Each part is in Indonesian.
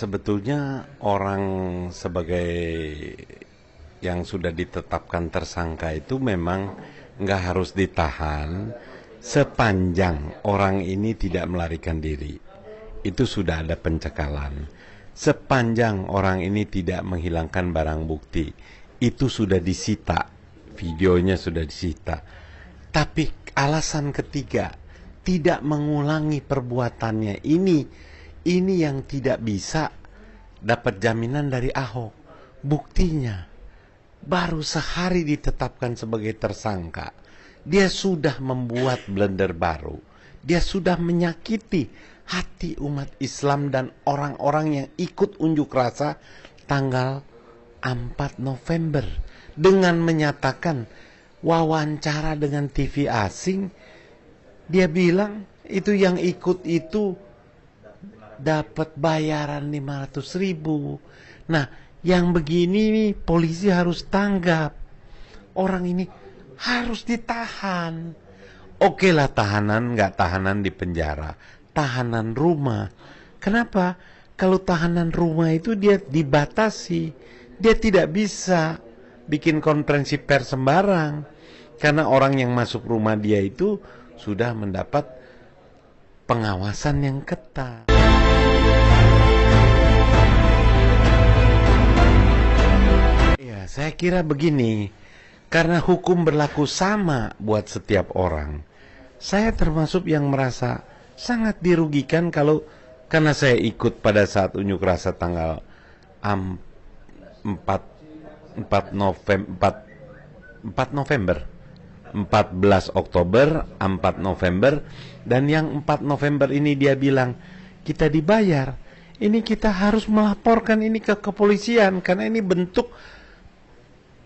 Sebetulnya orang sebagai yang sudah ditetapkan tersangka itu memang nggak harus ditahan sepanjang orang ini tidak melarikan diri. Itu sudah ada pencekalan. Sepanjang orang ini tidak menghilangkan barang bukti, itu sudah disita. Videonya sudah disita. Tapi alasan ketiga, tidak mengulangi perbuatannya ini yang tidak bisa dapat jaminan dari Ahok. Buktinya, baru sehari ditetapkan sebagai tersangka, dia sudah membuat blunder baru. Dia sudah menyakiti hati umat Islam dan orang-orang yang ikut unjuk rasa tanggal 4 November. Dengan menyatakan wawancara dengan TV asing, dia bilang itu yang ikut itu dapat bayaran 500.000. Nah, yang begini nih polisi harus tanggap. Orang ini harus ditahan. Oke lah tahanan, nggak tahanan di penjara. Tahanan rumah. Kenapa? Kalau tahanan rumah itu dia dibatasi. Dia tidak bisa bikin konferensi pers sembarang. Karena orang yang masuk rumah dia itu sudah mendapat pengawasan yang ketat. Ya, saya kira begini, karena hukum berlaku sama buat setiap orang. Saya termasuk yang merasa sangat dirugikan karena saya ikut pada saat unjuk rasa tanggal 4 November, 14 Oktober, 4 November, dan yang 4 November ini dia bilang, kita dibayar, ini kita harus melaporkan ini ke kepolisian, karena ini bentuk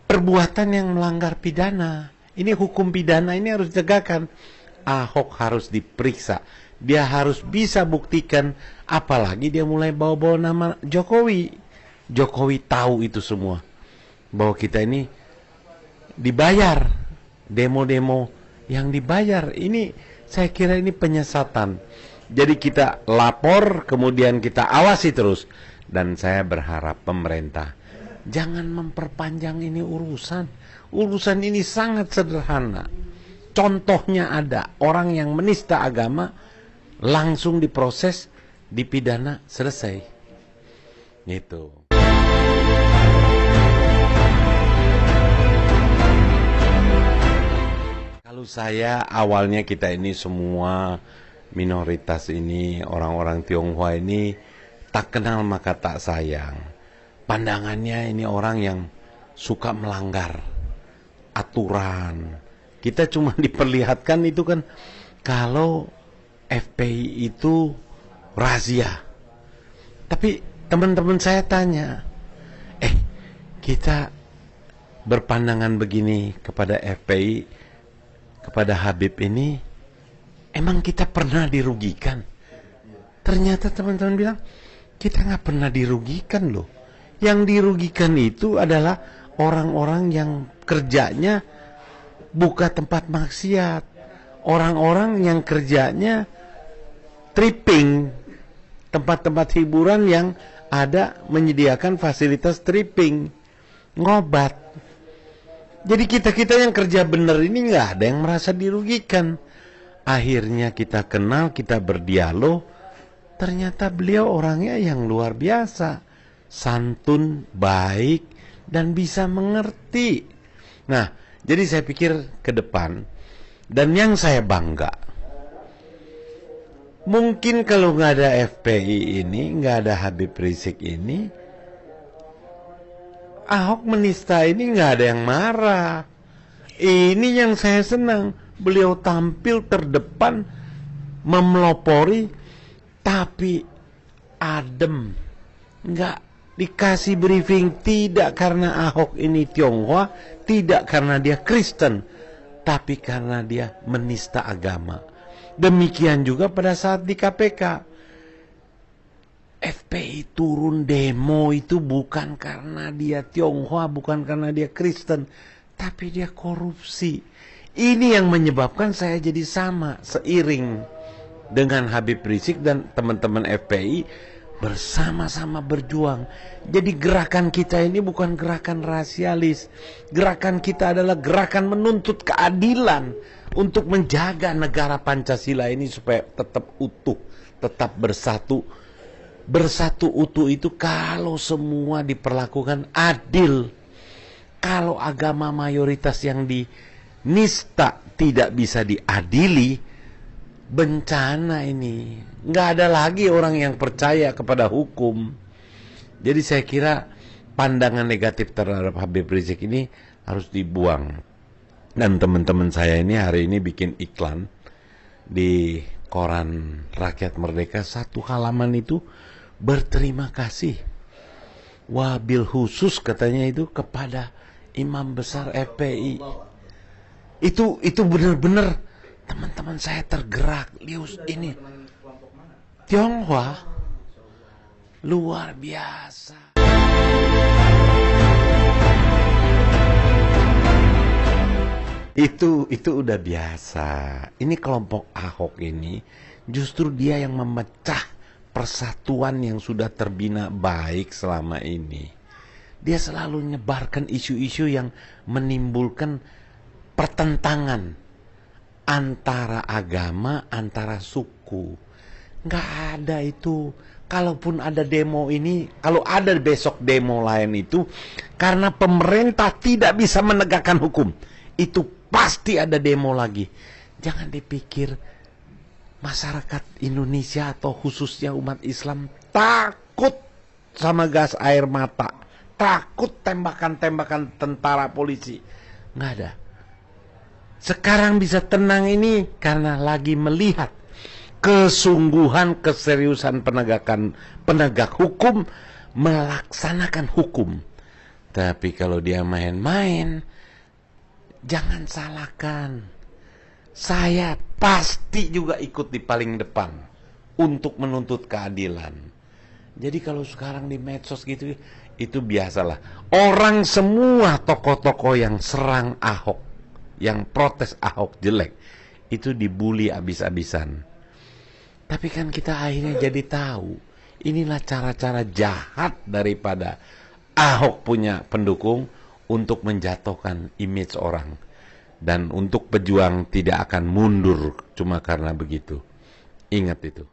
perbuatan yang melanggar pidana. Ini hukum pidana, ini harus ditegakkan. Ahok harus diperiksa. Dia harus bisa buktikan, apalagi dia mulai bawa-bawa nama Jokowi. Jokowi tahu itu semua. Bahwa kita ini dibayar. Demo-demo yang dibayar. Ini saya kira ini penyesatan. Jadi kita lapor, kemudian kita awasi terus. Dan saya berharap pemerintah jangan memperpanjang ini urusan. Urusan ini sangat sederhana. Contohnya ada orang yang menista agama langsung diproses, dipidana, selesai. Gitu. Kalau saya awalnya kita ini semua minoritas ini, orang-orang Tionghoa ini tak kenal maka tak sayang. Pandangannya ini orang yang suka melanggar aturan. Kita cuma diperlihatkan itu kan kalau FPI itu razia. Tapi teman-teman saya tanya, kita berpandangan begini kepada FPI, kepada Habib ini, emang kita pernah dirugikan? Ternyata teman-teman bilang, kita nggak pernah dirugikan loh. Yang dirugikan itu adalah orang-orang yang kerjanya buka tempat maksiat. Orang-orang yang kerjanya tripping, tempat-tempat hiburan yang ada menyediakan fasilitas tripping, ngobat. Jadi kita-kita yang kerja benar ini nggak ada yang merasa dirugikan. Akhirnya kita kenal, kita berdialog. Ternyata beliau orangnya yang luar biasa. Santun, baik, dan bisa mengerti. Nah, jadi saya pikir ke depan, dan yang saya bangga, mungkin kalau nggak ada FPI ini, nggak ada Habib Rizik ini, Ahok menista ini nggak ada yang marah. Ini yang saya senang, beliau tampil terdepan, memelopori, tapi adem, nggak dikasih briefing, tidak karena Ahok ini Tionghoa, tidak karena dia Kristen, tapi karena dia menista agama. Demikian juga pada saat di KPK. FPI turun demo itu bukan karena dia Tionghoa, bukan karena dia Kristen, tapi dia korupsi. Ini yang menyebabkan saya jadi sama, seiring dengan Habib Rizik dan teman-teman FPI bersama-sama berjuang. Jadi gerakan kita ini bukan gerakan rasialis. Gerakan kita adalah gerakan menuntut keadilan untuk menjaga negara Pancasila ini supaya tetap utuh, tetap bersatu. Bersatu utuh itu kalau semua diperlakukan adil. Kalau agama mayoritas yang dinista tidak bisa diadili, bencana ini. Nggak ada lagi orang yang percaya kepada hukum. Jadi saya kira pandangan negatif terhadap Habib Rizik ini harus dibuang. Dan teman-teman saya ini hari ini bikin iklan di koran Rakyat Merdeka, satu halaman itu berterima kasih. Wabil khusus katanya itu kepada Imam Besar FPI. Itu benar-benar teman-teman saya tergerak. Lius ini Tionghoa luar biasa. Itu udah biasa. Ini kelompok Ahok ini justru dia yang memecah persatuan yang sudah terbina baik selama ini. Dia selalu menyebarkan isu-isu yang menimbulkan pertentangan antara agama, antara suku. Nggak ada itu. Kalaupun ada demo ini, kalau ada besok demo lain itu, karena pemerintah tidak bisa menegakkan hukum, itu pasti ada demo lagi. Jangan dipikir masyarakat Indonesia atau khususnya umat Islam takut sama gas air mata, takut tembakan-tembakan tentara polisi. Nggak ada. Sekarang bisa tenang ini karena lagi melihat kesungguhan, keseriusan penegak hukum melaksanakan hukum. Tapi kalau dia main-main, jangan salahkan. Saya pasti juga ikut di paling depan untuk menuntut keadilan. Jadi kalau sekarang di medsos gitu, itu biasalah. Orang semua tokoh-tokoh yang serang Ahok, yang protes Ahok jelek, itu dibully abis-abisan. Tapi kan kita akhirnya jadi tahu, inilah cara-cara jahat daripada Ahok punya pendukung untuk menjatuhkan image orang. Dan untuk pejuang tidak akan mundur cuma karena begitu. Ingat itu.